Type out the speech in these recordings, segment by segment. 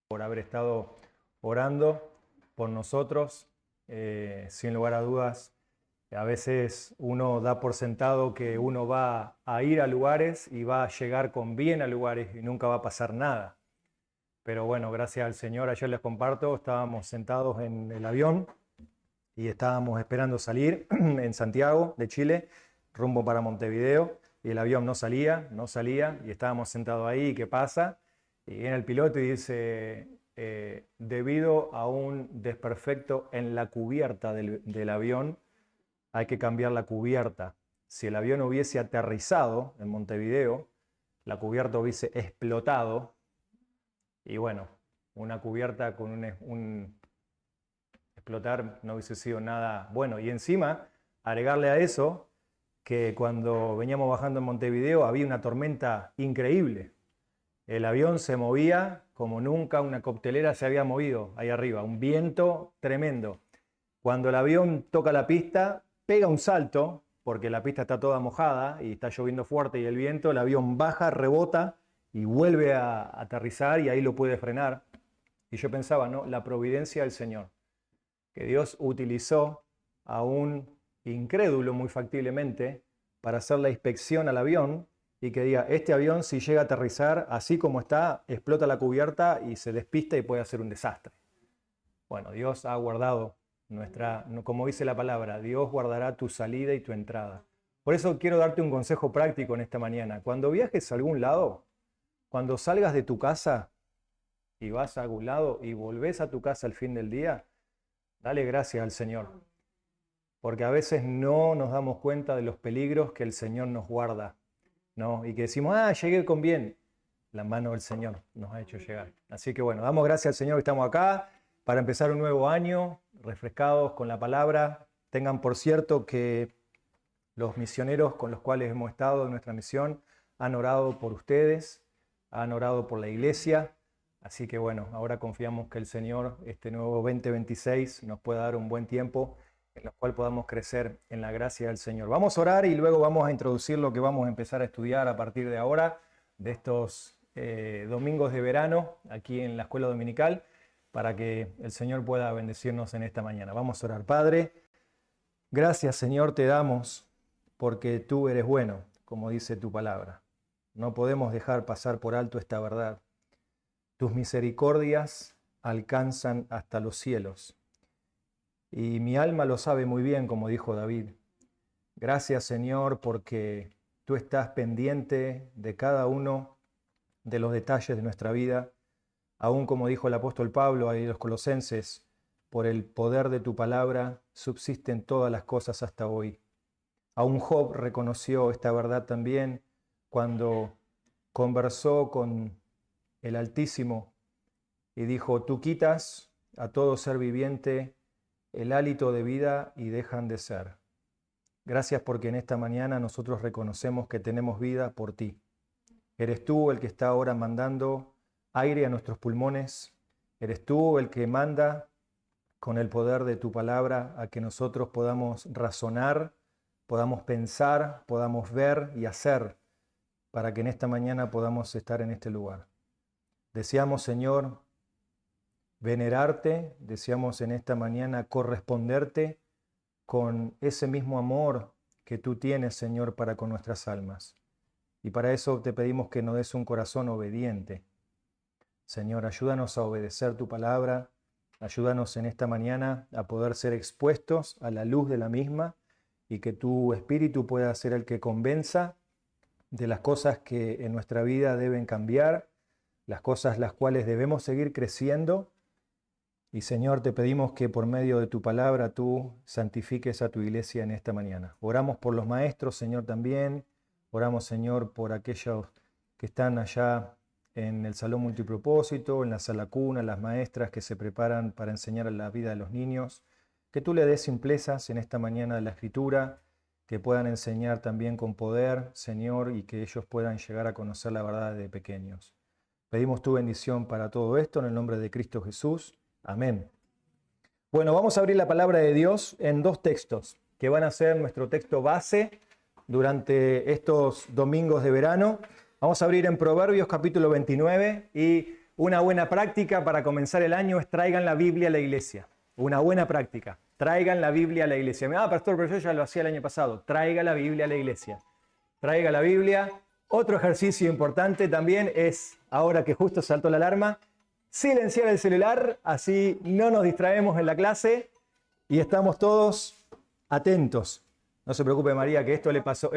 por haber estado orando por nosotros. Sin lugar a dudas, a veces uno da por sentado que uno va a ir a lugares y va a llegar con bien a lugares y nunca va a pasar nada. Pero bueno, gracias al Señor, ayer les comparto, estábamos sentados en el avión y estábamos esperando salir en Santiago de Chile, rumbo para Montevideo, y el avión no salía, y estábamos sentados ahí, ¿qué pasa? Y viene el piloto y dice, debido a un desperfecto en la cubierta del avión, hay que cambiar la cubierta. Si el avión hubiese aterrizado en Montevideo, la cubierta hubiese explotado, y bueno, una cubierta con un explotar no hubiese sido nada bueno. Y encima, agregarle a eso, que cuando veníamos bajando en Montevideo había una tormenta increíble. El avión se movía como nunca una coctelera se había movido ahí arriba, un viento tremendo. Cuando el avión toca la pista, pega un salto, porque la pista está toda mojada y está lloviendo fuerte y el viento, el avión baja, rebota y vuelve a aterrizar y ahí lo puede frenar. Y yo pensaba, ¿no? La providencia del Señor, que Dios utilizó a un incrédulo muy factiblemente para hacer la inspección al avión y que diga, este avión si llega a aterrizar así como está, explota la cubierta y se despista y puede hacer un desastre. Bueno, Dios ha guardado como dice la palabra, Dios guardará tu salida y tu entrada. Por eso quiero darte un consejo práctico en esta mañana. Cuando viajes a algún lado, cuando salgas de tu casa y vas a algún lado y volvés a tu casa al fin del día, dale gracias al Señor. Porque a veces no nos damos cuenta de los peligros que el Señor nos guarda, ¿no? Y que decimos, llegué con bien. La mano del Señor nos ha hecho llegar. Así que bueno, damos gracias al Señor que estamos acá para empezar un nuevo año, refrescados con la palabra. Tengan por cierto que los misioneros con los cuales hemos estado en nuestra misión han orado por ustedes, han orado por la iglesia. Así que bueno, ahora confiamos que el Señor, este nuevo 2026, nos pueda dar un buen tiempo en el cual podamos crecer en la gracia del Señor. Vamos a orar y luego vamos a introducir lo que vamos a empezar a estudiar a partir de ahora, de estos domingos de verano aquí en la escuela dominical, para que el Señor pueda bendecirnos en esta mañana. Vamos a orar. Padre, gracias Señor te damos porque tú eres bueno, como dice tu palabra. No podemos dejar pasar por alto esta verdad. Tus misericordias alcanzan hasta los cielos. Y mi alma lo sabe muy bien, como dijo David. Gracias Señor porque tú estás pendiente de cada uno de los detalles de nuestra vida, aún como dijo el apóstol Pablo a los Colosenses, por el poder de tu palabra subsisten todas las cosas hasta hoy. Aún Job reconoció esta verdad también cuando conversó con el Altísimo y dijo, tú quitas a todo ser viviente el hálito de vida y dejan de ser. Gracias porque en esta mañana nosotros reconocemos que tenemos vida por ti. Eres tú el que está ahora mandando aire a nuestros pulmones. Eres tú el que manda con el poder de tu palabra a que nosotros podamos razonar, podamos pensar, podamos ver y hacer para que en esta mañana podamos estar en este lugar. Deseamos, Señor, venerarte, deseamos en esta mañana corresponderte con ese mismo amor que tú tienes, Señor, para con nuestras almas. Y para eso te pedimos que nos des un corazón obediente. Señor, ayúdanos a obedecer tu palabra, ayúdanos en esta mañana a poder ser expuestos a la luz de la misma y que tu Espíritu pueda ser el que convenza de las cosas que en nuestra vida deben cambiar, las cosas las cuales debemos seguir creciendo. Y Señor, te pedimos que por medio de tu palabra tú santifiques a tu iglesia en esta mañana. Oramos por los maestros, Señor, también. Oramos, Señor, por aquellos que están allá en el salón multipropósito, en la sala cuna, las maestras que se preparan para enseñar la vida de los niños. Que tú le des simplezas en esta mañana de la Escritura, que puedan enseñar también con poder, Señor, y que ellos puedan llegar a conocer la verdad de pequeños. Pedimos tu bendición para todo esto en el nombre de Cristo Jesús. Amén. Bueno, vamos a abrir la palabra de Dios en dos textos que van a ser nuestro texto base durante estos domingos de verano. Vamos a abrir en Proverbios capítulo 29 y una buena práctica para comenzar el año es traigan la Biblia a la iglesia. Una buena práctica. Traigan la Biblia a la iglesia. Pastor, pero yo ya lo hacía el año pasado. Traiga la Biblia a la iglesia. Traiga la Biblia. Otro ejercicio importante también es, ahora que justo saltó la alarma, silenciar el celular, así no nos distraemos en la clase y estamos todos atentos. No se preocupe, María, que esto le pasó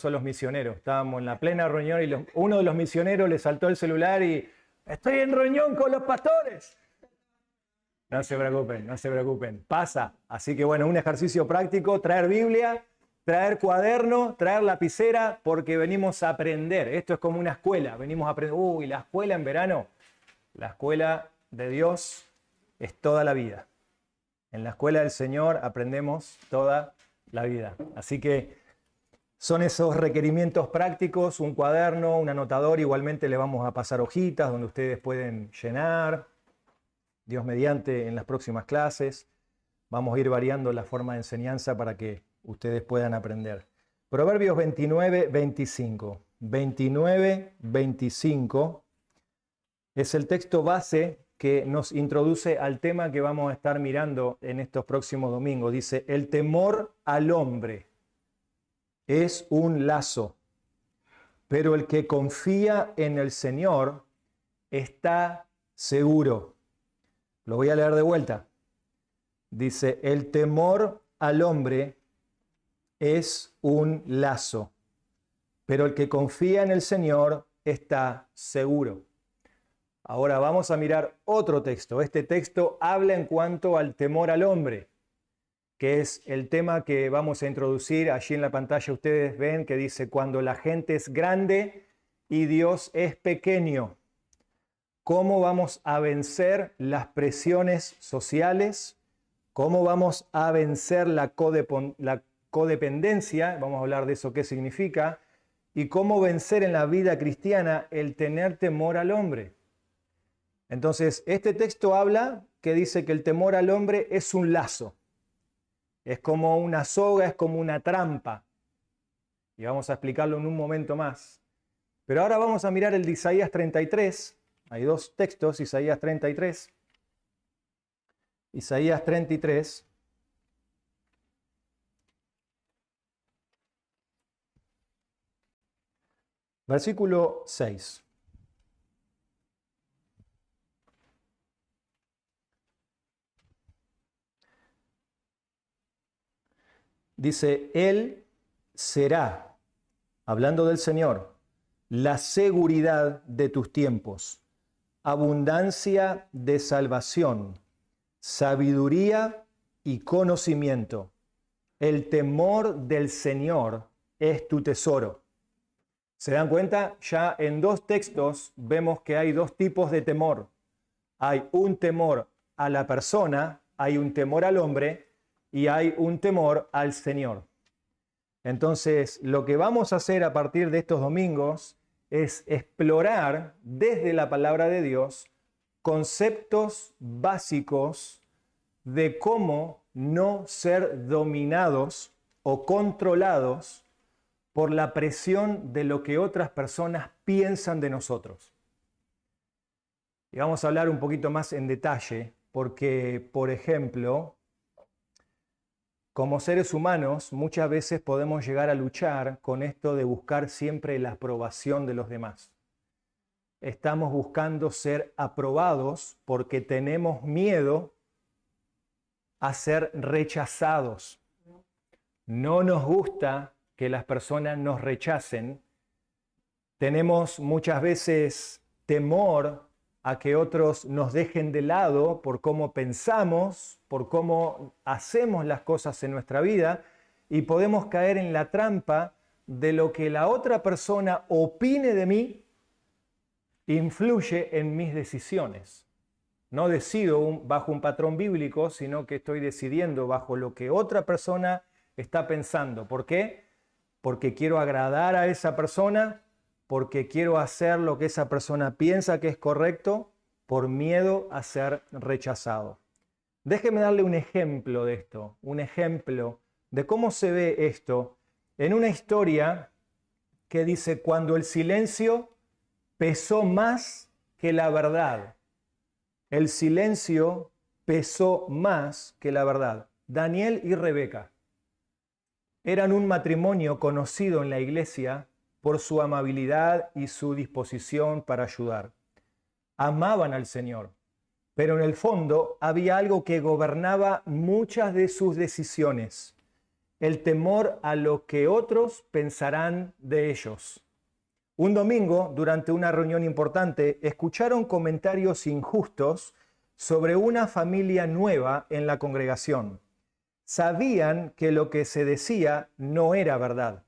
a los misioneros. Estábamos en la plena reunión y uno de los misioneros le saltó el celular y estoy en reunión con los pastores. No se preocupen, no se preocupen. Pasa. Así que bueno, un ejercicio práctico, traer Biblia, traer cuaderno, traer lapicera, porque venimos a aprender. Esto es como una escuela, venimos a aprender. Uy, la escuela en verano. La escuela de Dios es toda la vida. En la escuela del Señor aprendemos toda la vida. Así que son esos requerimientos prácticos, un cuaderno, un anotador. Igualmente le vamos a pasar hojitas donde ustedes pueden llenar. Dios mediante, en las próximas clases vamos a ir variando la forma de enseñanza para que ustedes puedan aprender. Proverbios 29, 25. 29, 25 es el texto base que nos introduce al tema que vamos a estar mirando en estos próximos domingos. Dice, el temor al hombre es un lazo, pero el que confía en el Señor está seguro. Lo voy a leer de vuelta. Dice, el temor al hombre es un lazo, pero el que confía en el Señor está seguro. Ahora vamos a mirar otro texto. Este texto habla en cuanto al temor al hombre, que es el tema que vamos a introducir. Allí en la pantalla ustedes ven que dice, cuando la gente es grande y Dios es pequeño. ¿Cómo vamos a vencer las presiones sociales? ¿Cómo vamos a vencer la codependencia? Vamos a hablar de eso, qué significa. Y cómo vencer en la vida cristiana el tener temor al hombre. Entonces, este texto habla que dice que el temor al hombre es un lazo. Es como una soga, es como una trampa. Y vamos a explicarlo en un momento más. Pero ahora vamos a mirar el de Isaías 33. Hay dos textos, Isaías 33. Isaías 33. Versículo 6. Dice, Él será, hablando del Señor, la seguridad de tus tiempos, abundancia de salvación, sabiduría y conocimiento. El temor del Señor es tu tesoro. ¿Se dan cuenta? Ya en dos textos vemos que hay dos tipos de temor. Hay un temor a la persona, hay un temor al hombre y hay un temor al Señor. Entonces, lo que vamos a hacer a partir de estos domingos es explorar desde la palabra de Dios conceptos básicos de cómo no ser dominados o controlados por la presión de lo que otras personas piensan de nosotros. Y vamos a hablar un poquito más en detalle, porque, por ejemplo, como seres humanos, muchas veces podemos llegar a luchar con esto de buscar siempre la aprobación de los demás. Estamos buscando ser aprobados porque tenemos miedo a ser rechazados. No nos gusta que las personas nos rechacen. Tenemos muchas veces temor a que otros nos dejen de lado por cómo pensamos, por cómo hacemos las cosas en nuestra vida, y podemos caer en la trampa de lo que la otra persona opine de mí influye en mis decisiones. No decido bajo un patrón bíblico, sino que estoy decidiendo bajo lo que otra persona está pensando. ¿Por qué? Porque quiero agradar a esa persona, porque quiero hacer lo que esa persona piensa que es correcto, por miedo a ser rechazado. Déjeme darle un ejemplo de esto, un ejemplo de cómo se ve esto en una historia que dice, cuando el silencio pesó más que la verdad. El silencio pesó más que la verdad. Daniel y Rebeca eran un matrimonio conocido en la iglesia por su amabilidad y su disposición para ayudar. Amaban al Señor, pero en el fondo había algo que gobernaba muchas de sus decisiones: el temor a lo que otros pensarán de ellos. Un domingo, durante una reunión importante, escucharon comentarios injustos sobre una familia nueva en la congregación. Sabían que lo que se decía no era verdad.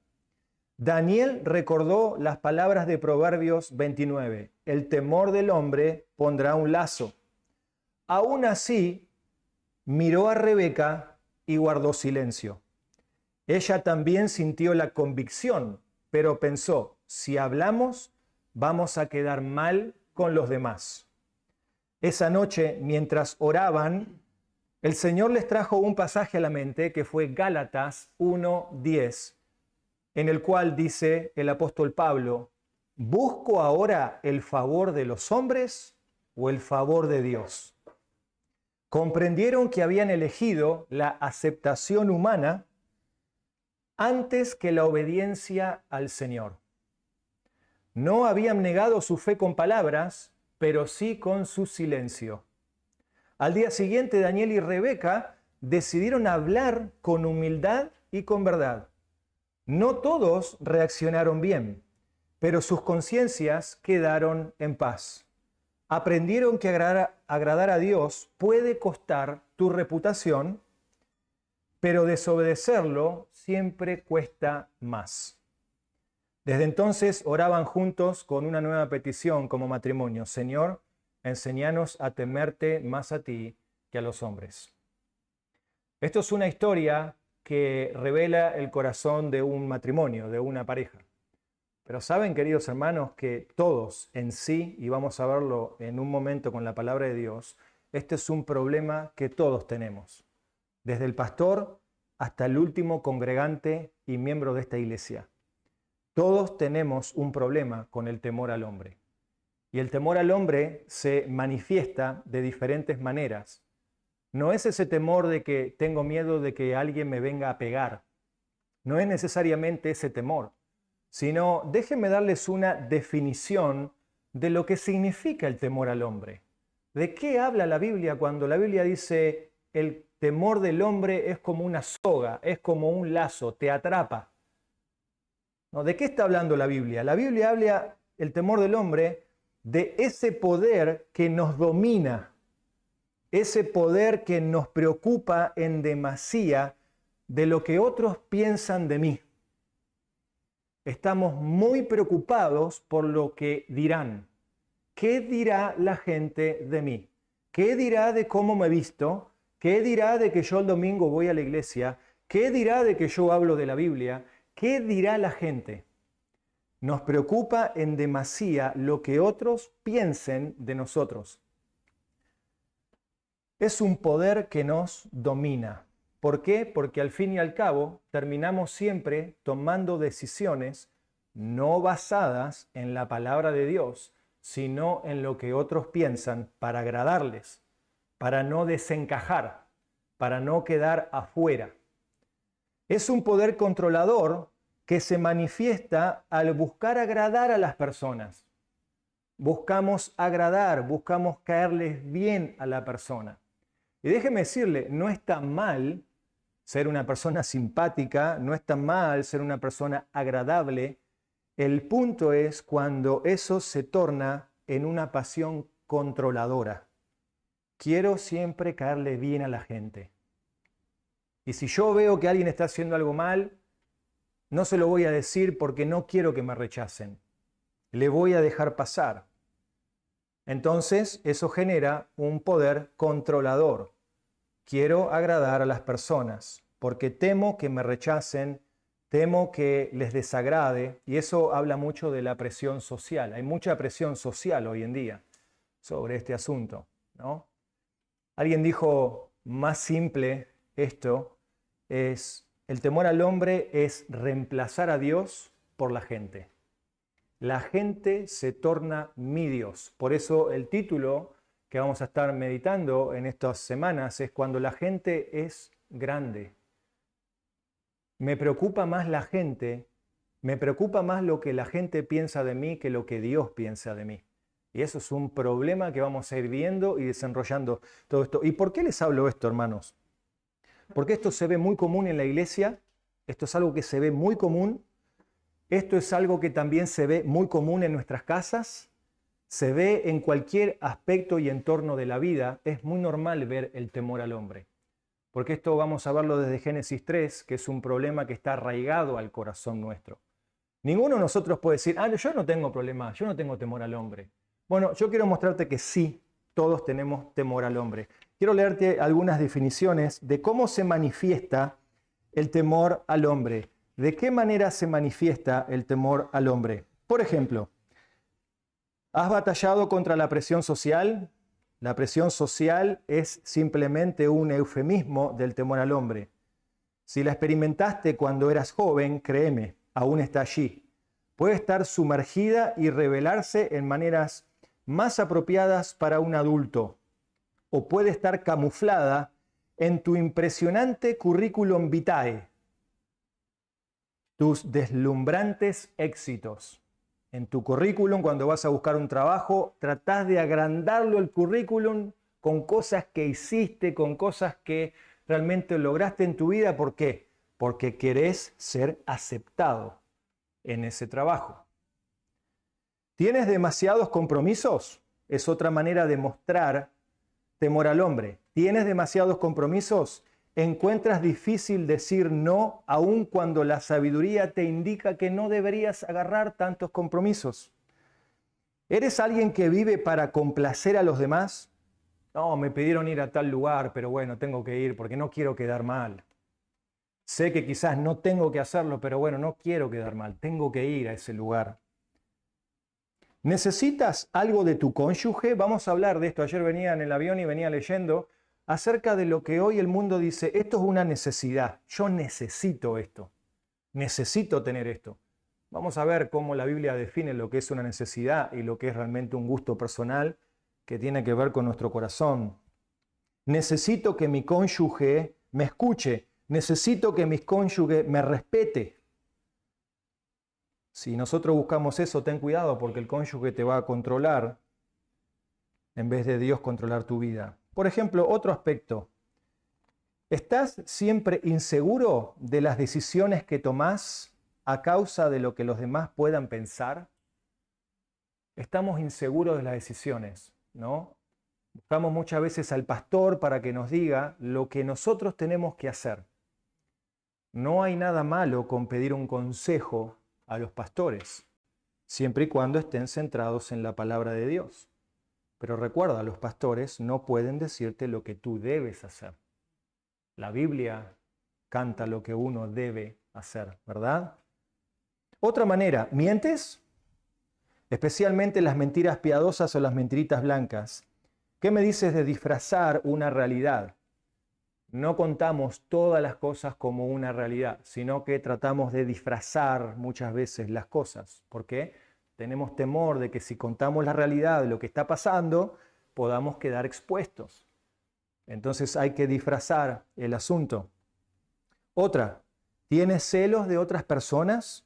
Daniel recordó las palabras de Proverbios 29. El temor del hombre pondrá un lazo. Aún así, miró a Rebeca y guardó silencio. Ella también sintió la convicción, pero pensó: si hablamos, vamos a quedar mal con los demás. Esa noche, mientras oraban, el Señor les trajo un pasaje a la mente que fue Gálatas 1:10, en el cual dice el apóstol Pablo: ¿busco ahora el favor de los hombres o el favor de Dios? Comprendieron que habían elegido la aceptación humana antes que la obediencia al Señor. No habían negado su fe con palabras, pero sí con su silencio. Al día siguiente, Daniel y Rebeca decidieron hablar con humildad y con verdad. No todos reaccionaron bien, pero sus conciencias quedaron en paz. Aprendieron que agradar a Dios puede costar tu reputación, pero desobedecerlo siempre cuesta más. Desde entonces oraban juntos con una nueva petición como matrimonio: Señor, enséñanos a temerte más a ti que a los hombres. Esto es una historia que revela el corazón de un matrimonio, de una pareja. Pero saben, queridos hermanos, que todos en sí, y vamos a verlo en un momento con la palabra de Dios, este es un problema que todos tenemos, desde el pastor hasta el último congregante y miembro de esta iglesia. Todos tenemos un problema con el temor al hombre. Y el temor al hombre se manifiesta de diferentes maneras. No es ese temor de que tengo miedo de que alguien me venga a pegar. No es necesariamente ese temor, sino déjenme darles una definición de lo que significa el temor al hombre. ¿De qué habla la Biblia cuando la Biblia dice el temor del hombre es como una soga, es como un lazo, te atrapa? ¿No? ¿De qué está hablando la Biblia? La Biblia habla, el temor del hombre, de ese poder que nos domina, ese poder que nos preocupa en demasía de lo que otros piensan de mí. Estamos muy preocupados por lo que dirán. ¿Qué dirá la gente de mí? ¿Qué dirá de cómo me visto? ¿Qué dirá de que yo el domingo voy a la iglesia? ¿Qué dirá de que yo hablo de la Biblia? ¿Qué dirá la gente? Nos preocupa en demasía lo que otros piensen de nosotros. Es un poder que nos domina. ¿Por qué? Porque al fin y al cabo terminamos siempre tomando decisiones no basadas en la palabra de Dios, sino en lo que otros piensan para agradarles, para no desencajar, para no quedar afuera. Es un poder controlador que se manifiesta al buscar agradar a las personas. Buscamos agradar, buscamos caerles bien a la persona. Y déjeme decirle, no está mal ser una persona simpática, no está mal ser una persona agradable. El punto es cuando eso se torna en una pasión controladora. Quiero siempre caerle bien a la gente. Y si yo veo que alguien está haciendo algo mal, no se lo voy a decir porque no quiero que me rechacen. Le voy a dejar pasar. Entonces, eso genera un poder controlador. Quiero agradar a las personas porque temo que me rechacen, temo que les desagrade, y eso habla mucho de la presión social. Hay mucha presión social hoy en día sobre este asunto, ¿no? Alguien dijo más simple esto, es el temor al hombre es reemplazar a Dios por la gente. La gente se torna mi Dios. Por eso el título que vamos a estar meditando en estas semanas es cuando la gente es grande. Me preocupa más la gente, me preocupa más lo que la gente piensa de mí que lo que Dios piensa de mí. Y eso es un problema que vamos a ir viendo y desenrollando todo esto. ¿Y por qué les hablo esto, hermanos? Porque esto se ve muy común en la iglesia, esto es algo que se ve muy común, esto es algo que también se ve muy común en nuestras casas, se ve en cualquier aspecto y entorno de la vida. Es muy normal ver el temor al hombre. Porque esto vamos a verlo desde Génesis 3, que es un problema que está arraigado al corazón nuestro. Ninguno de nosotros puede decir, yo no tengo problema, yo no tengo temor al hombre. Bueno, yo quiero mostrarte que sí, todos tenemos temor al hombre. Quiero leerte algunas definiciones de cómo se manifiesta el temor al hombre. ¿De qué manera se manifiesta el temor al hombre? Por ejemplo, ¿has batallado contra la presión social? La presión social es simplemente un eufemismo del temor al hombre. Si la experimentaste cuando eras joven, créeme, aún está allí. Puede estar sumergida y revelarse en maneras más apropiadas para un adulto, o puede estar camuflada en tu impresionante currículum vitae, tus deslumbrantes éxitos. En tu currículum, cuando vas a buscar un trabajo, tratás de agrandarlo el currículum con cosas que hiciste, con cosas que realmente lograste en tu vida. ¿Por qué? Porque querés ser aceptado en ese trabajo. ¿Tienes demasiados compromisos? Es otra manera de mostrar temor al hombre. ¿Tienes demasiados compromisos? ¿Encuentras difícil decir no aun cuando la sabiduría te indica que no deberías agarrar tantos compromisos? ¿Eres alguien que vive para complacer a los demás? No, me pidieron ir a tal lugar, pero bueno, tengo que ir porque no quiero quedar mal. Sé que quizás no tengo que hacerlo, pero bueno, no quiero quedar mal, tengo que ir a ese lugar. ¿Necesitas algo de tu cónyuge? Vamos a hablar de esto. Ayer venía en el avión y venía leyendo acerca de lo que hoy el mundo dice, esto es una necesidad, yo necesito esto, necesito tener esto. Vamos a ver cómo la Biblia define lo que es una necesidad y lo que es realmente un gusto personal que tiene que ver con nuestro corazón. Necesito que mi cónyuge me escuche, necesito que mi cónyuge me respete. Si nosotros buscamos eso, ten cuidado porque el cónyuge te va a controlar en vez de Dios controlar tu vida. Por ejemplo, otro aspecto. ¿Estás siempre inseguro de las decisiones que tomás a causa de lo que los demás puedan pensar? Estamos inseguros de las decisiones, ¿no? Buscamos muchas veces al pastor para que nos diga lo que nosotros tenemos que hacer. No hay nada malo con pedir un consejo a los pastores, siempre y cuando estén centrados en la palabra de Dios. Pero recuerda, los pastores no pueden decirte lo que tú debes hacer. La Biblia canta lo que uno debe hacer, ¿verdad? Otra manera, ¿mientes? Especialmente las mentiras piadosas o las mentiritas blancas. ¿Qué me dices de disfrazar una realidad? No contamos todas las cosas como una realidad, sino que tratamos de disfrazar muchas veces las cosas. ¿Por qué? Tenemos temor de que si contamos la realidad de lo que está pasando, podamos quedar expuestos. Entonces hay que disfrazar el asunto. Otra, ¿tienes celos de otras personas?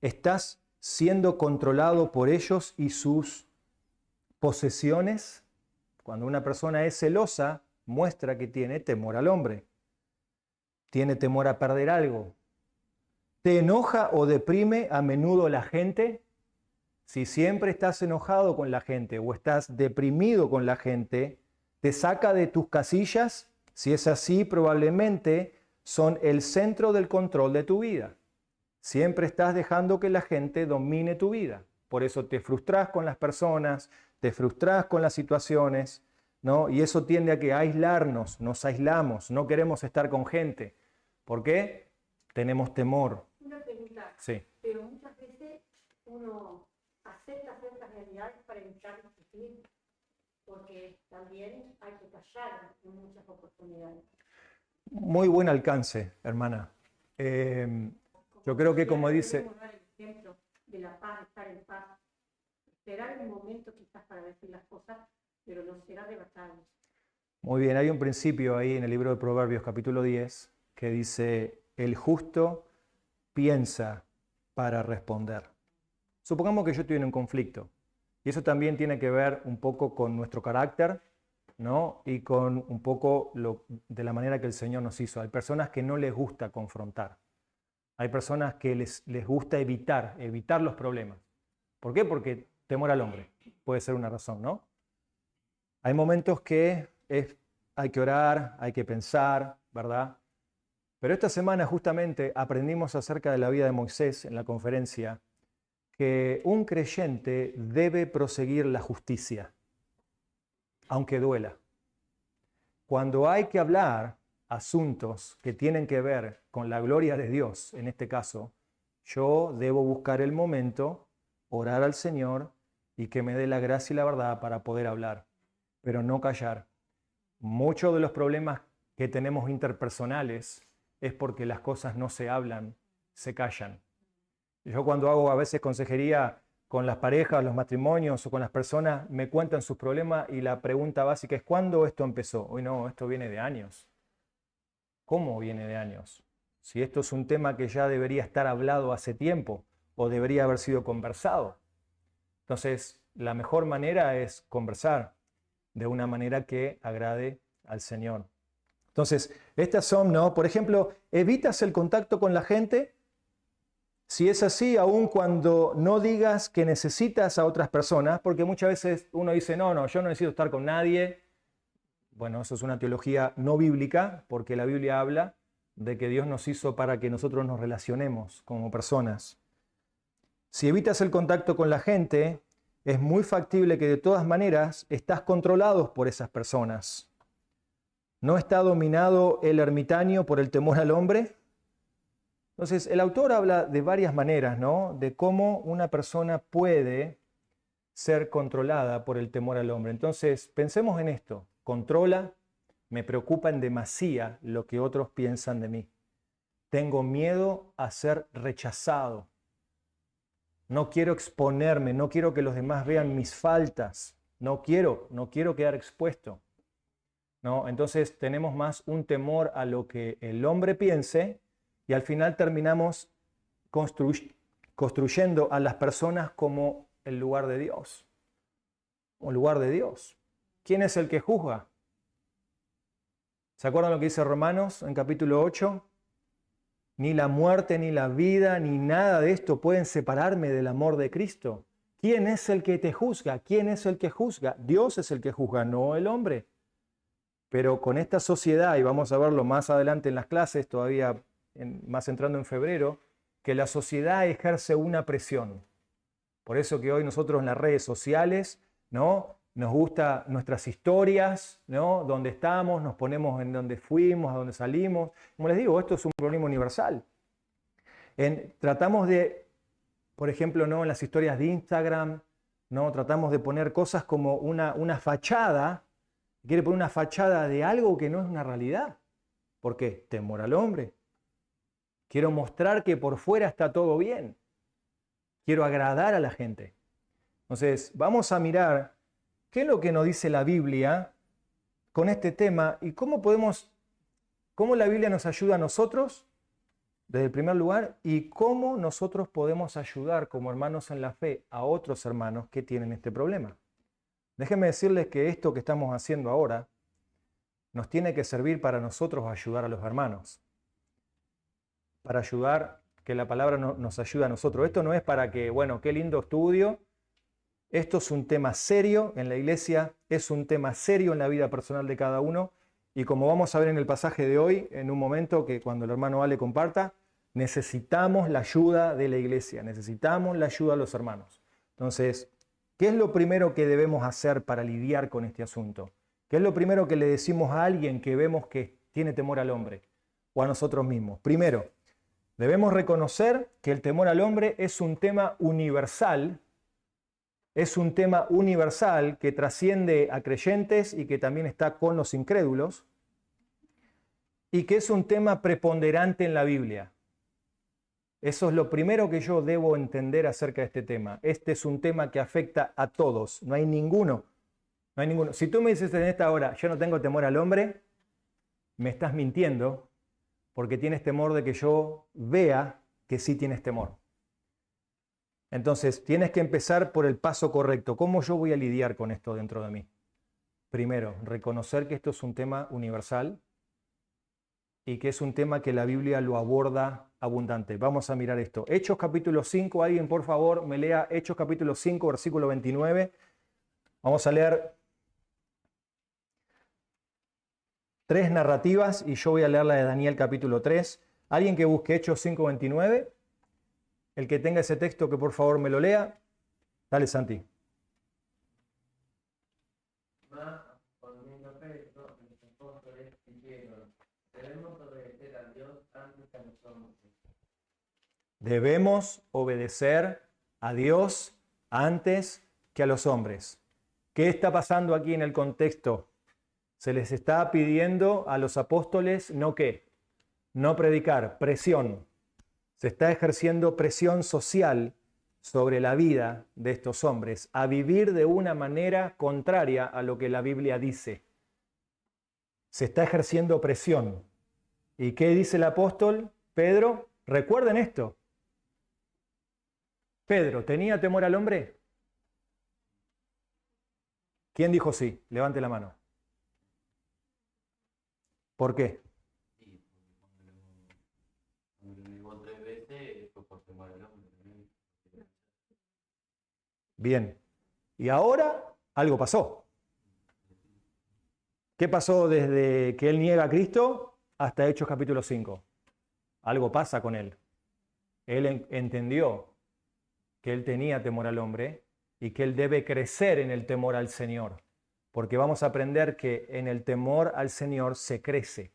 ¿Estás siendo controlado por ellos y sus posesiones? Cuando una persona es celosa, muestra que tiene temor al hombre. Tiene temor a perder algo. ¿Te enoja o deprime a menudo la gente? Si siempre estás enojado con la gente o estás deprimido con la gente, ¿te saca de tus casillas? Si es así, probablemente son el centro del control de tu vida. Siempre estás dejando que la gente domine tu vida. Por eso te frustras con las personas, te frustras con las situaciones, ¿no? Y eso tiende a que aislarnos, nos aislamos, no queremos estar con gente. ¿Por qué? Tenemos temor. Una pregunta. Sí. Pero muchas veces uno acepta ciertas realidades para evitar discutir, porque también hay que callar en muchas oportunidades. Muy buen alcance, hermana. Yo creo que como dice... Debemos dar el ejemplo de la paz, estar en paz, esperar un momento quizás para decir las cosas, pero no será arrebatado. Muy bien, hay un principio ahí en el libro de Proverbios capítulo 10 que dice, el justo piensa para responder. Supongamos que yo estoy en un conflicto y eso también tiene que ver un poco con nuestro carácter, ¿no? Y con un poco de la manera que el Señor nos hizo. Hay personas que no les gusta confrontar. Hay personas que les gusta evitar los problemas. ¿Por qué? Porque temor al hombre. Puede ser una razón, ¿no? Hay momentos que hay que orar, hay que pensar, ¿verdad? Pero esta semana justamente aprendimos acerca de la vida de Moisés en la conferencia que un creyente debe proseguir la justicia, aunque duela. Cuando hay que hablar asuntos que tienen que ver con la gloria de Dios, en este caso, yo debo buscar el momento, orar al Señor y que me dé la gracia y la verdad para poder hablar, pero no callar. Muchos de los problemas que tenemos interpersonales es porque las cosas no se hablan, se callan. Yo cuando hago a veces consejería con las parejas, los matrimonios o con las personas, me cuentan sus problemas y la pregunta básica es ¿cuándo esto empezó? Hoy no, esto viene de años. ¿Cómo viene de años? Si esto es un tema que ya debería estar hablado hace tiempo o debería haber sido conversado. Entonces, la mejor manera es conversar de una manera que agrade al Señor. Entonces, estas son, ¿no? Por ejemplo, ¿evitas el contacto con la gente? Si es así, aun cuando no digas que necesitas a otras personas, porque muchas veces uno dice, no, yo no necesito estar con nadie. Bueno, eso es una teología no bíblica, porque la Biblia habla de que Dios nos hizo para que nosotros nos relacionemos como personas. Si evitas el contacto con la gente, es muy factible que de todas maneras estás controlado por esas personas. ¿No está dominado el ermitaño por el temor al hombre? Entonces, el autor habla de varias maneras, ¿no? De cómo una persona puede ser controlada por el temor al hombre. Entonces, pensemos en esto. Controla, me preocupa en demasía lo que otros piensan de mí. Tengo miedo a ser rechazado. No quiero exponerme, no quiero que los demás vean mis faltas. No quiero quedar expuesto. ¿No? Entonces, tenemos más un temor a lo que el hombre piense y al final terminamos construyendo a las personas como el lugar de Dios. O lugar de Dios. ¿Quién es el que juzga? ¿Se acuerdan lo que dice Romanos en capítulo 8? Ni la muerte, ni la vida, ni nada de esto pueden separarme del amor de Cristo. ¿Quién es el que te juzga? ¿Quién es el que juzga? Dios es el que juzga, no el hombre. Pero con esta sociedad, y vamos a verlo más adelante en las clases, todavía más entrando en febrero, que la sociedad ejerce una presión. Por eso que hoy nosotros en las redes sociales, ¿no? Nos gustan nuestras historias, ¿no? Dónde estamos, nos ponemos en dónde fuimos, a dónde salimos. Como les digo, esto es un problema universal. Tratamos de, por ejemplo, ¿no? En las historias de Instagram, ¿no? Tratamos de poner cosas como una fachada, quiere poner una fachada de algo que no es una realidad. ¿Por qué? Temor al hombre. Quiero mostrar que por fuera está todo bien. Quiero agradar a la gente. Entonces, vamos a mirar qué es lo que nos dice la Biblia con este tema y cómo la Biblia nos ayuda a nosotros, desde el primer lugar, y cómo nosotros podemos ayudar como hermanos en la fe a otros hermanos que tienen este problema. Déjenme decirles que esto que estamos haciendo ahora nos tiene que servir para nosotros ayudar a los hermanos. Para ayudar, que la palabra nos ayude a nosotros. Esto no es para que, bueno, qué lindo estudio. Esto es un tema serio en la iglesia, es un tema serio en la vida personal de cada uno. Y como vamos a ver en el pasaje de hoy, en un momento que cuando el hermano Ale comparta, necesitamos la ayuda de la iglesia, necesitamos la ayuda de los hermanos. Entonces, ¿qué es lo primero que debemos hacer para lidiar con este asunto? ¿Qué es lo primero que le decimos a alguien que vemos que tiene temor al hombre o a nosotros mismos? Primero, debemos reconocer que el temor al hombre es un tema universal que trasciende a creyentes y que también está con los incrédulos y que es un tema preponderante en la Biblia. Eso es lo primero que yo debo entender acerca de este tema. Este es un tema que afecta a todos. No hay ninguno No hay ninguno. Si tú me dices en esta hora, yo no tengo temor al hombre, me estás mintiendo porque tienes temor de que yo vea que sí tienes temor. Entonces, tienes que empezar por el paso correcto. ¿Cómo yo voy a lidiar con esto dentro de mí? Primero, reconocer que esto es un tema universal y que es un tema que la Biblia lo aborda abundante. Vamos a mirar esto. Hechos capítulo 5, alguien por favor me lea Hechos capítulo 5, versículo 29. Vamos a leer 3 narrativas y yo voy a leer la de Daniel capítulo 3. Alguien que busque Hechos 5, 29. El que tenga ese texto que por favor me lo lea. Dale, Santi. Debemos obedecer a Dios antes que a los hombres. ¿Qué está pasando aquí en el contexto? Se les está pidiendo a los apóstoles no qué, no predicar, presión. Se está ejerciendo presión social sobre la vida de estos hombres a vivir de una manera contraria a lo que la Biblia dice. Se está ejerciendo presión. ¿Y qué dice el apóstol Pedro? Recuerden esto. Pedro, ¿tenía temor al hombre? ¿Quién dijo sí? Levante la mano. ¿Por qué? Bien. Y ahora algo pasó. ¿Qué pasó desde que él niega a Cristo hasta Hechos capítulo 5? Algo pasa con él. Él entendió que él tenía temor al hombre y que él debe crecer en el temor al Señor. Porque vamos a aprender que en el temor al Señor se crece.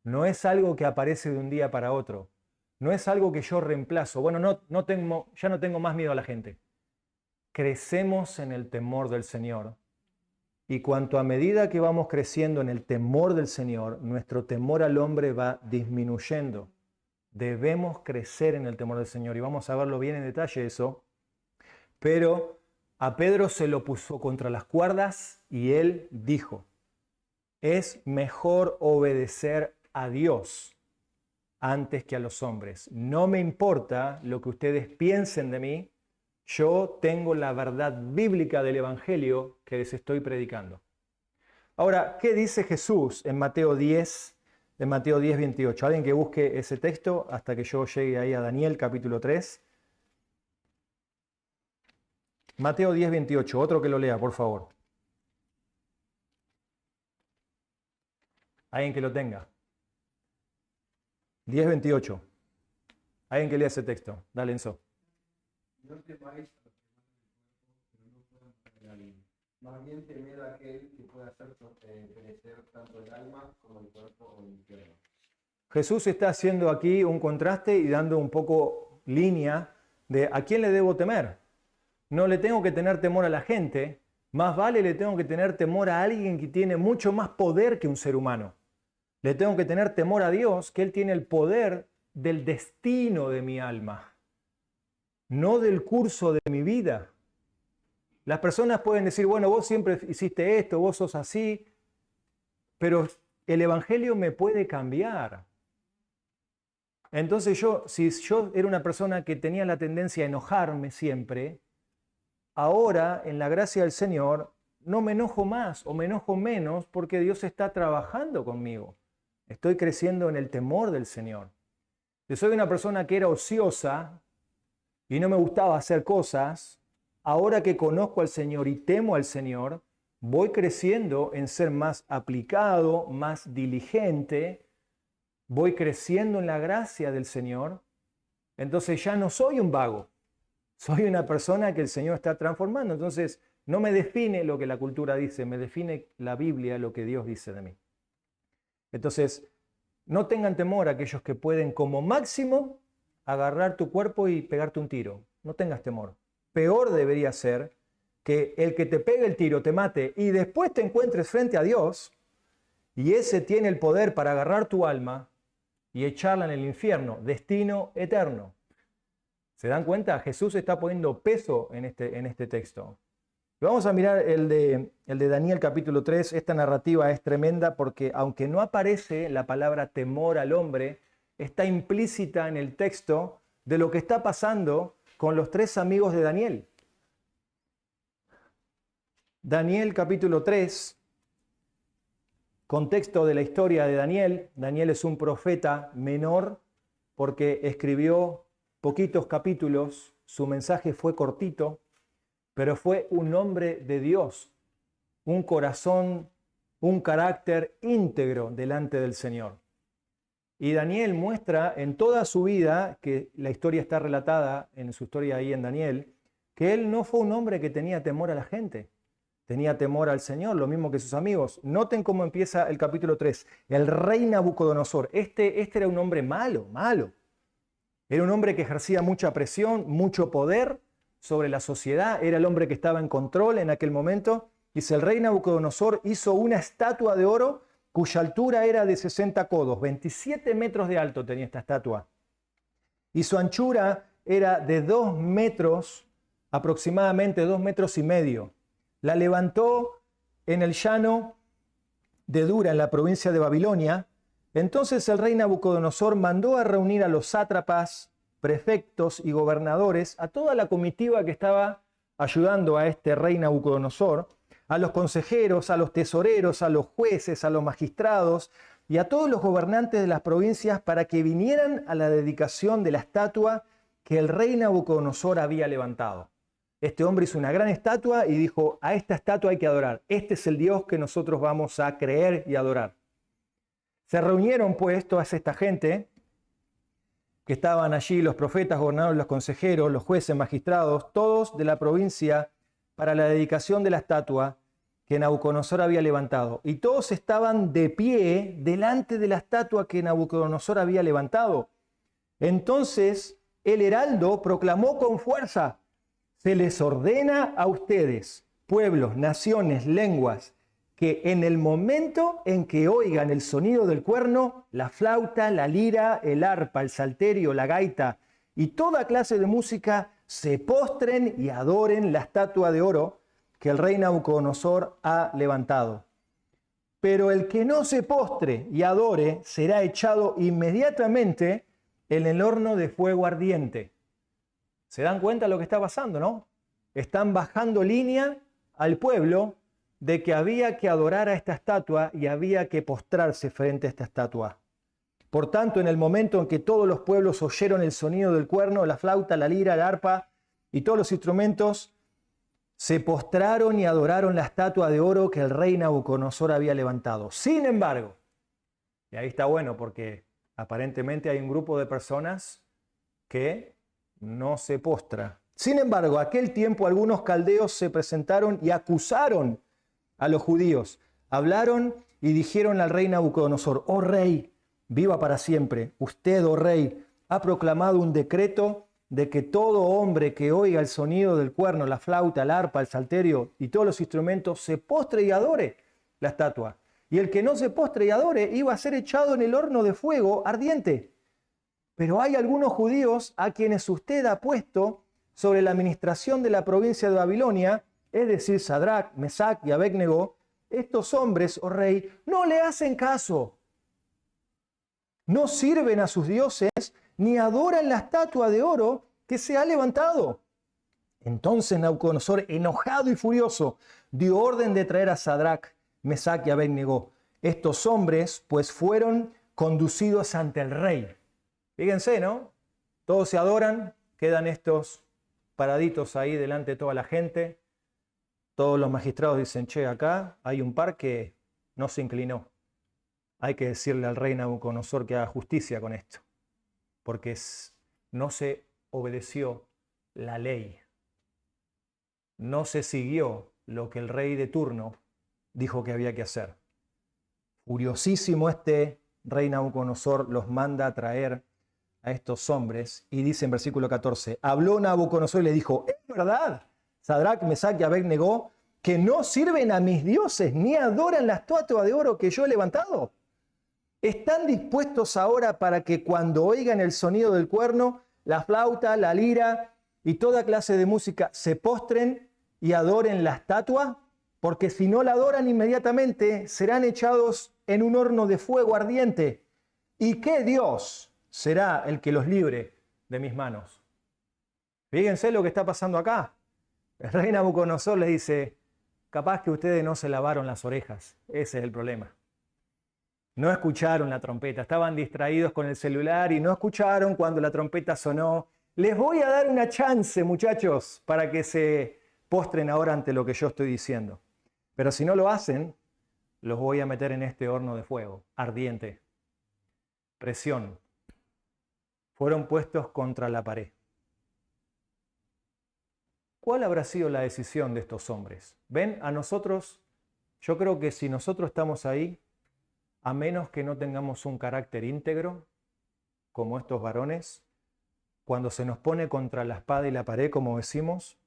No es algo que aparece de un día para otro. No es algo que yo reemplazo. Bueno, ya no tengo más miedo a la gente. Crecemos en el temor del Señor. Y cuanto a medida que vamos creciendo en el temor del Señor, nuestro temor al hombre va disminuyendo. Debemos crecer en el temor del Señor y vamos a verlo bien en detalle eso. Pero a Pedro se lo puso contra las cuerdas y él dijo, es mejor obedecer a Dios antes que a los hombres. No me importa lo que ustedes piensen de mí, yo tengo la verdad bíblica del Evangelio que les estoy predicando. Ahora, ¿qué dice Jesús en Mateo 10, 28? Alguien que busque ese texto hasta que yo llegue ahí a Daniel capítulo 3. Mateo 10, 28. Otro que lo lea, por favor. Alguien que lo tenga. 10, 28. Alguien que lea ese texto. Dale, Enzo. No temáis a los que matan el cuerpo, pero no puedan matar el alma. Más bien temed a aquel que pueda hacer perecer tanto el alma como el cuerpo o el infierno. Jesús está haciendo aquí un contraste y dando un poco línea de a quién le debo temer. No le tengo que tener temor a la gente, más vale le tengo que tener temor a alguien que tiene mucho más poder que un ser humano. Le tengo que tener temor a Dios, que Él tiene el poder del destino de mi alma, no del curso de mi vida. Las personas pueden decir, bueno, vos siempre hiciste esto, vos sos así, pero el Evangelio me puede cambiar. Entonces si yo era una persona que tenía la tendencia a enojarme siempre, ahora en la gracia del Señor no me enojo más o me enojo menos porque Dios está trabajando conmigo. Estoy creciendo en el temor del Señor. Yo soy una persona que era ociosa y no me gustaba hacer cosas. Ahora que conozco al Señor y temo al Señor, voy creciendo en ser más aplicado, más diligente. Voy creciendo en la gracia del Señor. Entonces ya no soy un vago. Soy una persona que el Señor está transformando. Entonces no me define lo que la cultura dice, me define la Biblia, lo que Dios dice de mí. Entonces, no tengan temor a aquellos que pueden como máximo agarrar tu cuerpo y pegarte un tiro. No tengas temor. Peor debería ser que el que te pegue el tiro te mate y después te encuentres frente a Dios y ese tiene el poder para agarrar tu alma y echarla en el infierno, destino eterno. ¿Se dan cuenta? Jesús está poniendo peso en este texto. Vamos a mirar el de Daniel capítulo 3. Esta narrativa es tremenda porque aunque no aparece la palabra temor al hombre, está implícita en el texto de lo que está pasando con los 3 amigos de Daniel. Daniel capítulo 3, contexto de la historia de Daniel. Daniel es un profeta menor porque escribió poquitos capítulos, su mensaje fue cortito, pero fue un hombre de Dios, un corazón, un carácter íntegro delante del Señor. Y Daniel muestra en toda su vida, que la historia está relatada en su historia ahí en Daniel, que él no fue un hombre que tenía temor a la gente, tenía temor al Señor, lo mismo que sus amigos. Noten cómo empieza el capítulo 3. El rey Nabucodonosor, este era un hombre malo. Era un hombre que ejercía mucha presión, mucho poder sobre la sociedad, era el hombre que estaba en control en aquel momento. Dice, el rey Nabucodonosor hizo una estatua de oro cuya altura era de 60 codos, 27 metros de alto tenía esta estatua. Y su anchura era de 2 metros, aproximadamente 2 metros y medio. La levantó en el llano de Dura, en la provincia de Babilonia. Entonces el rey Nabucodonosor mandó a reunir a los sátrapas, prefectos y gobernadores, a toda la comitiva que estaba ayudando a este rey Nabucodonosor, a los consejeros, a los tesoreros, a los jueces, a los magistrados y a todos los gobernantes de las provincias para que vinieran a la dedicación de la estatua que el rey Nabucodonosor había levantado. Este hombre hizo una gran estatua y dijo, a esta estatua hay que adorar. Este es el Dios que nosotros vamos a creer y adorar. Se reunieron pues toda esta gente que estaban allí, los profetas, gobernadores, los consejeros, los jueces, magistrados, todos de la provincia, para la dedicación de la estatua que Nabucodonosor había levantado. Y todos estaban de pie delante de la estatua que Nabucodonosor había levantado. Entonces el heraldo proclamó con fuerza, se les ordena a ustedes, pueblos, naciones, lenguas, que en el momento en que oigan el sonido del cuerno, la flauta, la lira, el arpa, el salterio, la gaita y toda clase de música, se postren y adoren la estatua de oro que el rey Nabucodonosor ha levantado. Pero el que no se postre y adore será echado inmediatamente en el horno de fuego ardiente. ¿Se dan cuenta de lo que está pasando, no? Están bajando línea al pueblo de que había que adorar a esta estatua y había que postrarse frente a esta estatua. Por tanto, en el momento en que todos los pueblos oyeron el sonido del cuerno, la flauta, la lira, el arpa y todos los instrumentos, se postraron y adoraron la estatua de oro que el rey Nabucodonosor había levantado. Sin embargo, y ahí está bueno porque aparentemente hay un grupo de personas que no se postra. Sin embargo, aquel tiempo algunos caldeos se presentaron y acusaron a los judíos. Hablaron y dijeron al rey Nabucodonosor, oh rey, viva para siempre. Usted, oh rey, ha proclamado un decreto de que todo hombre que oiga el sonido del cuerno, la flauta, el arpa, el salterio y todos los instrumentos se postre y adore la estatua. Y el que no se postre y adore iba a ser echado en el horno de fuego ardiente. Pero hay algunos judíos a quienes usted ha puesto sobre la administración de la provincia de Babilonia, es decir, Sadrac, Mesac y Abednego. Estos hombres, oh rey, no le hacen caso. No sirven a sus dioses ni adoran la estatua de oro que se ha levantado. Entonces Nabucodonosor, enojado y furioso, dio orden de traer a Sadrac, Mesac y Abednego. Estos hombres, pues, fueron conducidos ante el rey. Fíjense, ¿no? Todos se adoran, quedan estos paraditos ahí delante de toda la gente. Todos los magistrados dicen, che, acá hay un par que no se inclinó. Hay que decirle al rey Nabucodonosor que haga justicia con esto, porque no se obedeció la ley. No se siguió lo que el rey de turno dijo que había que hacer. Furiosísimo este rey Nabucodonosor los manda a traer a estos hombres y dice en versículo 14, habló Nabucodonosor y le dijo, es verdad, Sadrac, Mesac y Abednego, que no sirven a mis dioses ni adoran la estatua de oro que yo he levantado. ¿Están dispuestos ahora para que cuando oigan el sonido del cuerno, la flauta, la lira y toda clase de música se postren y adoren la estatua, porque si no la adoran inmediatamente serán echados en un horno de fuego ardiente. ¿Y qué Dios será el que los libre de mis manos? Fíjense lo que está pasando acá. El rey Nabucodonosor le dice, capaz que ustedes no se lavaron las orejas. Ese es el problema. No escucharon la trompeta, estaban distraídos con el celular y no escucharon cuando la trompeta sonó. Les voy a dar una chance, muchachos, para que se postren ahora ante lo que yo estoy diciendo. Pero si no lo hacen, los voy a meter en este horno de fuego, ardiente. Presión. Fueron puestos contra la pared. ¿Cuál habrá sido la decisión de estos hombres? ¿Ven? A nosotros, yo creo que si nosotros estamos ahí, a menos que no tengamos un carácter íntegro, como estos varones, cuando se nos pone contra la espada y la pared, como decimos,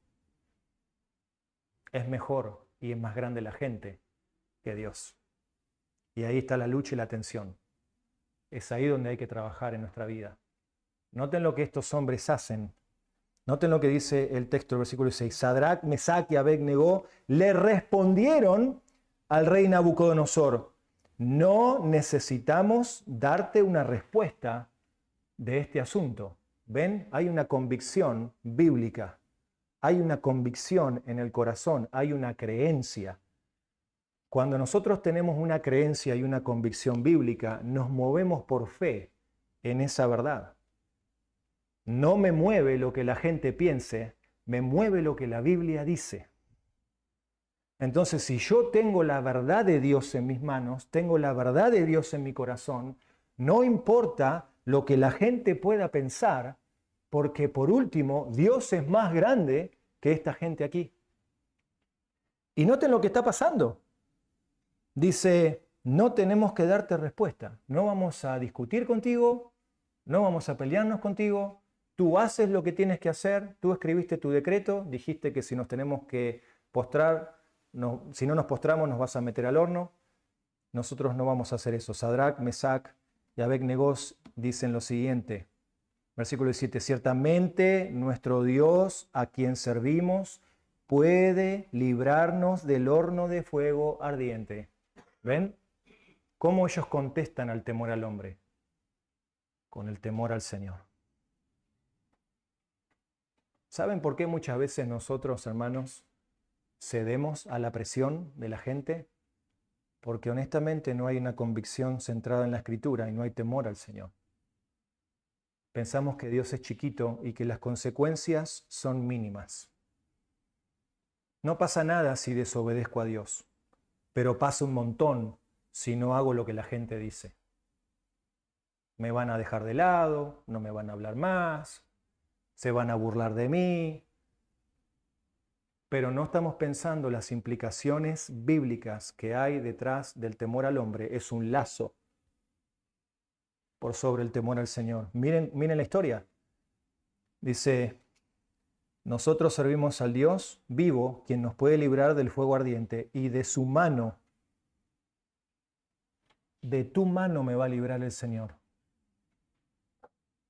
es mejor y es más grande la gente que Dios. Y ahí está la lucha y la tensión. Es ahí donde hay que trabajar en nuestra vida. Noten lo que estos hombres hacen. Noten lo que dice el texto del versículo 6. Sadrac, Mesac y Abed-Negó le respondieron al rey Nabucodonosor: no necesitamos darte una respuesta de este asunto. ¿Ven? Hay una convicción bíblica. Hay una convicción en el corazón. Hay una creencia. Cuando nosotros tenemos una creencia y una convicción bíblica, nos movemos por fe en esa verdad. No me mueve lo que la gente piense, me mueve lo que la Biblia dice. Entonces, si yo tengo la verdad de Dios en mis manos, tengo la verdad de Dios en mi corazón, no importa lo que la gente pueda pensar, porque por último, Dios es más grande que esta gente aquí. Y noten lo que está pasando. Dice, no tenemos que darte respuesta, no vamos a discutir contigo, no vamos a pelearnos contigo, tú haces lo que tienes que hacer, tú escribiste tu decreto, dijiste que si nos tenemos que postrar, si no nos postramos nos vas a meter al horno, nosotros no vamos a hacer eso. Sadrac, Mesac y Abed-Negó dicen lo siguiente, versículo 17, ciertamente nuestro Dios a quien servimos puede librarnos del horno de fuego ardiente. ¿Ven? ¿Cómo ellos contestan al temor al hombre? Con el temor al Señor. ¿Saben por qué muchas veces nosotros, hermanos, cedemos a la presión de la gente? Porque honestamente no hay una convicción centrada en la Escritura y no hay temor al Señor. Pensamos que Dios es chiquito y que las consecuencias son mínimas. No pasa nada si desobedezco a Dios, pero pasa un montón si no hago lo que la gente dice. Me van a dejar de lado, no me van a hablar más, se van a burlar de mí, pero no estamos pensando las implicaciones bíblicas que hay detrás del temor al hombre. Es un lazo por sobre el temor al Señor. Miren la historia. Dice, nosotros servimos al Dios vivo, quien nos puede librar del fuego ardiente, y de su mano, de tu mano me va a librar el Señor.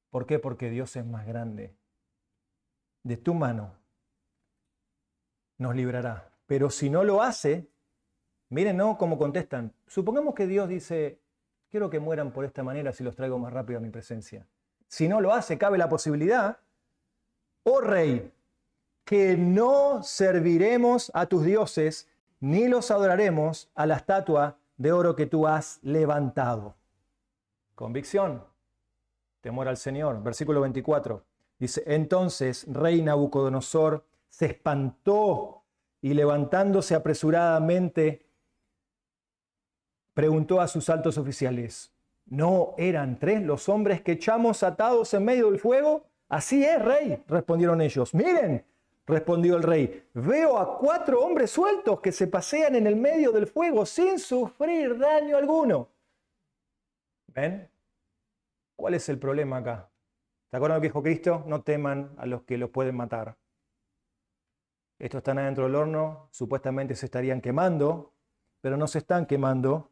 ¿Por qué? Porque Dios es más grande. De tu mano nos librará. Pero si no lo hace, miren, ¿no? Cómo contestan. Supongamos que Dios dice, quiero que mueran por esta manera si los traigo más rápido a mi presencia. Si no lo hace, cabe la posibilidad, oh rey, que no serviremos a tus dioses, ni los adoraremos a la estatua de oro que tú has levantado. Convicción, temor al Señor. Versículo 24. Dice, entonces rey Nabucodonosor se espantó y levantándose apresuradamente preguntó a sus altos oficiales, ¿no eran 3 los hombres que echamos atados en medio del fuego? Así es, rey, respondieron ellos. Miren, respondió el rey, veo a 4 hombres sueltos que se pasean en el medio del fuego sin sufrir daño alguno. ¿Ven? ¿Cuál es el problema acá? ¿Se acuerdan lo que dijo Cristo? No teman a los que los pueden matar. Estos están adentro del horno, supuestamente se estarían quemando, pero no se están quemando.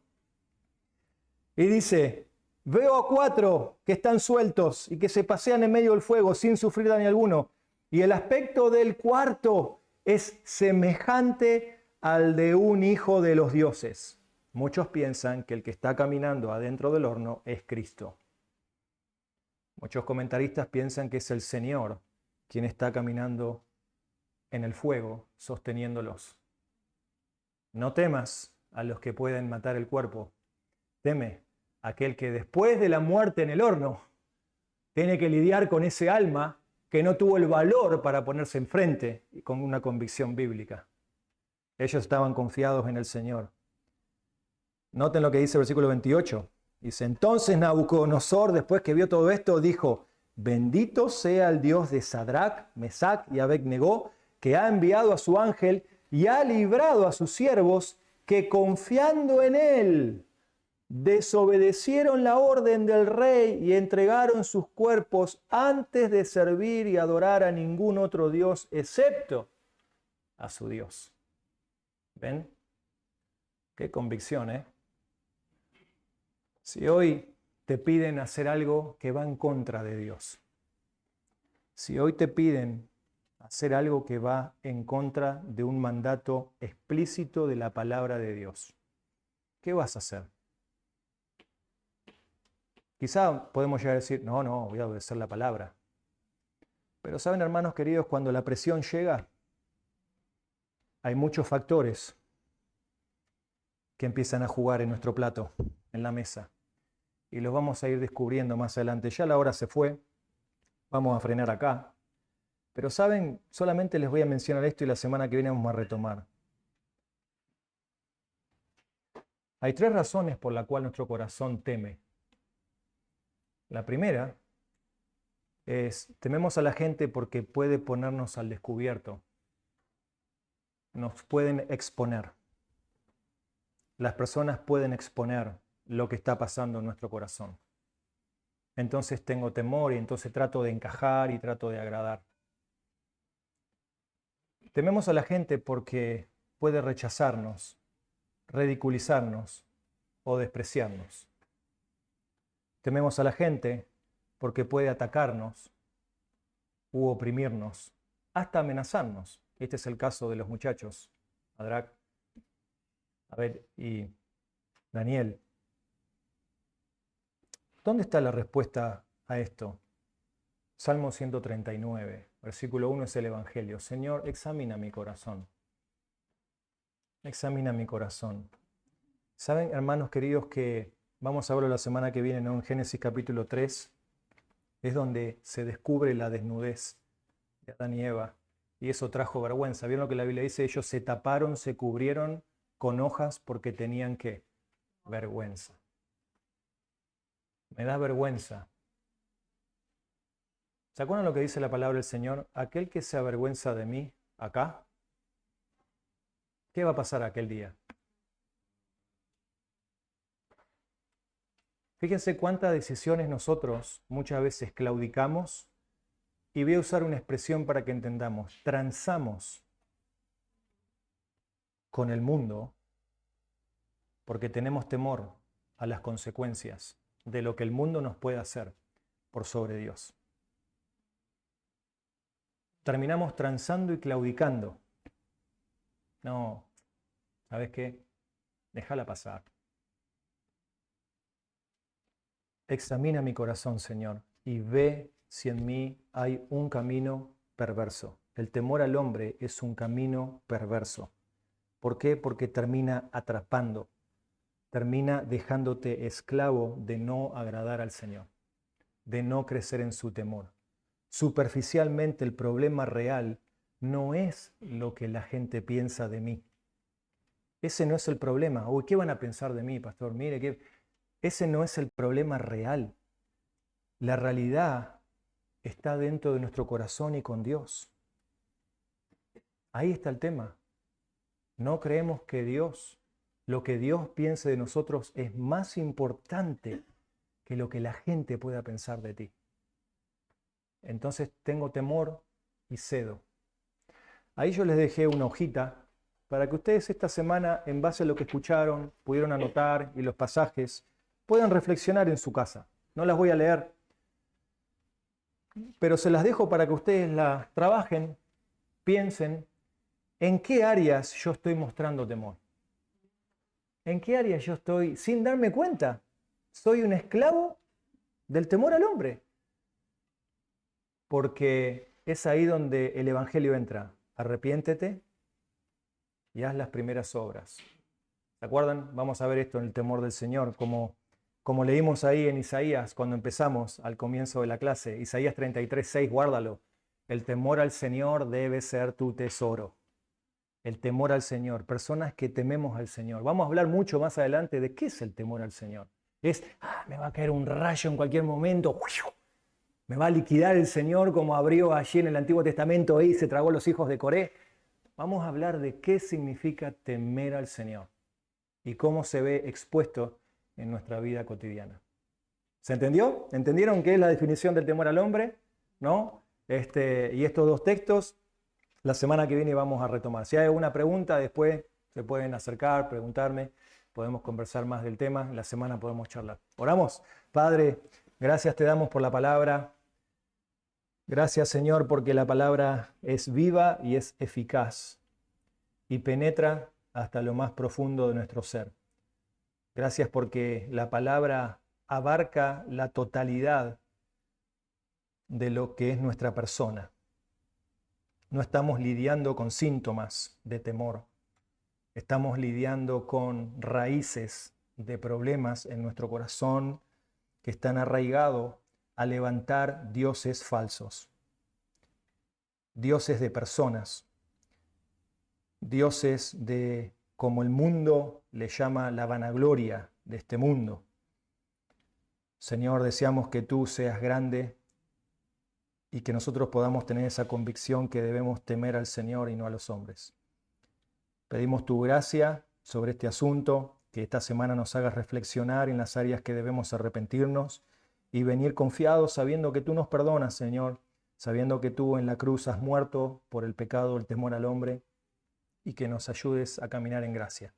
Y dice, veo a 4 que están sueltos y que se pasean en medio del fuego sin sufrir daño alguno. Y el aspecto del cuarto es semejante al de un hijo de los dioses. Muchos piensan que el que está caminando adentro del horno es Cristo. Muchos comentaristas piensan que es el Señor quien está caminando en el fuego, sosteniéndolos. No temas a los que pueden matar el cuerpo. Teme a aquel que después de la muerte en el horno tiene que lidiar con ese alma que no tuvo el valor para ponerse enfrente con una convicción bíblica. Ellos estaban confiados en el Señor. Noten lo que dice el versículo 28. Dice, entonces Nabucodonosor, después que vio todo esto, dijo, bendito sea el Dios de Sadrach, Mesach y Abed-Negó, que ha enviado a su ángel y ha librado a sus siervos que confiando en él desobedecieron la orden del rey y entregaron sus cuerpos antes de servir y adorar a ningún otro Dios excepto a su Dios. ¿Ven? Qué convicción, ¿eh? Si hoy te piden hacer algo que va en contra de Dios, si hoy te piden hacer algo que va en contra de un mandato explícito de la palabra de Dios, ¿qué vas a hacer? Quizá podemos llegar a decir, no, voy a obedecer la palabra. Pero saben, hermanos queridos, cuando la presión llega, hay muchos factores que empiezan a jugar en nuestro plato, en la mesa. Y los vamos a ir descubriendo más adelante. Ya la hora se fue, vamos a frenar acá. Pero saben, solamente les voy a mencionar esto y la semana que viene vamos a retomar. Hay 3 razones por las cuales nuestro corazón teme. La primera es, tememos a la gente porque puede ponernos al descubierto. Nos pueden exponer. Las personas pueden exponer lo que está pasando en nuestro corazón. Entonces tengo temor y entonces trato de encajar y trato de agradar. Tememos a la gente porque puede rechazarnos, ridiculizarnos o despreciarnos. Tememos a la gente porque puede atacarnos u oprimirnos, hasta amenazarnos. Este es el caso de los muchachos, Sadrach, Abed y Daniel. ¿Dónde está la respuesta a esto? Salmo 139, versículo 1 es el Evangelio. Señor, examina mi corazón. Examina mi corazón. ¿Saben, hermanos queridos, que vamos a verlo la semana que viene, ¿no? En Génesis capítulo 3, es donde se descubre la desnudez de Adán y Eva. Y eso trajo vergüenza. ¿Vieron lo que la Biblia dice? Ellos se taparon, se cubrieron con hojas porque tenían ¿qué? Vergüenza. Me da vergüenza. ¿Se acuerdan lo que dice la palabra del Señor? Aquel que se avergüenza de mí, acá, ¿qué va a pasar aquel día? Fíjense cuántas decisiones nosotros muchas veces claudicamos, y voy a usar una expresión para que entendamos. Transamos con el mundo porque tenemos temor a las consecuencias de lo que el mundo nos puede hacer por sobre Dios. Terminamos transando y claudicando. No, ¿sabes qué? Déjala pasar. Examina mi corazón, Señor, y ve si en mí hay un camino perverso. El temor al hombre es un camino perverso. ¿Por qué? Porque termina atrapando, termina dejándote esclavo de no agradar al Señor, de no crecer en su temor. Superficialmente el problema real no es lo que la gente piensa de mí. Ese no es el problema. Uy, ¿qué van a pensar de mí, pastor? Mire, ese no es el problema real. La realidad está dentro de nuestro corazón y con Dios. Ahí está el tema. No creemos que Dios, lo que Dios piense de nosotros es más importante que lo que la gente pueda pensar de ti. Entonces tengo temor y cedo. Ahí yo les dejé una hojita para que ustedes esta semana, en base a lo que escucharon, pudieron anotar y los pasajes, puedan reflexionar en su casa. No las voy a leer, pero se las dejo para que ustedes las trabajen, piensen ¿En qué áreas yo estoy mostrando temor? ¿En qué áreas yo estoy, sin darme cuenta, soy un esclavo del temor al hombre? Porque es ahí donde el Evangelio entra. Arrepiéntete y haz las primeras obras. ¿Se acuerdan? Vamos a ver esto en el temor del Señor, como leímos ahí en Isaías cuando empezamos al comienzo de la clase. Isaías 33:6, guárdalo. El temor al Señor debe ser tu tesoro. El temor al Señor, personas que tememos al Señor. Vamos a hablar mucho más adelante de qué es el temor al Señor. Es, me va a caer un rayo en cualquier momento, me va a liquidar el Señor como abrió allí en el Antiguo Testamento y se tragó los hijos de Coré. Vamos a hablar de qué significa temer al Señor y cómo se ve expuesto en nuestra vida cotidiana. ¿Se entendió? ¿Entendieron qué es la definición del temor al hombre? ¿No? Y estos dos textos, la semana que viene vamos a retomar. Si hay alguna pregunta, después se pueden acercar, preguntarme, podemos conversar más del tema, la semana podemos charlar. Oramos. Padre, gracias te damos por la palabra. Gracias, Señor, porque la palabra es viva y es eficaz y penetra hasta lo más profundo de nuestro ser. Gracias porque la palabra abarca la totalidad de lo que es nuestra persona. No estamos lidiando con síntomas de temor. Estamos lidiando con raíces de problemas en nuestro corazón que están arraigados a levantar dioses falsos, dioses de personas, dioses de, como el mundo le llama, la vanagloria de este mundo. Señor, deseamos que tú seas grande y que nosotros podamos tener esa convicción que debemos temer al Señor y no a los hombres. Pedimos tu gracia sobre este asunto, que esta semana nos hagas reflexionar en las áreas que debemos arrepentirnos y venir confiados sabiendo que tú nos perdonas, Señor, sabiendo que tú en la cruz has muerto por el pecado, el temor al hombre, y que nos ayudes a caminar en gracia.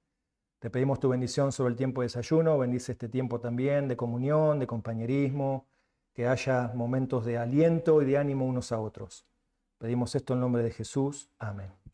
Te pedimos tu bendición sobre el tiempo de desayuno, bendice este tiempo también de comunión, de compañerismo, que haya momentos de aliento y de ánimo unos a otros. Pedimos esto en nombre de Jesús. Amén.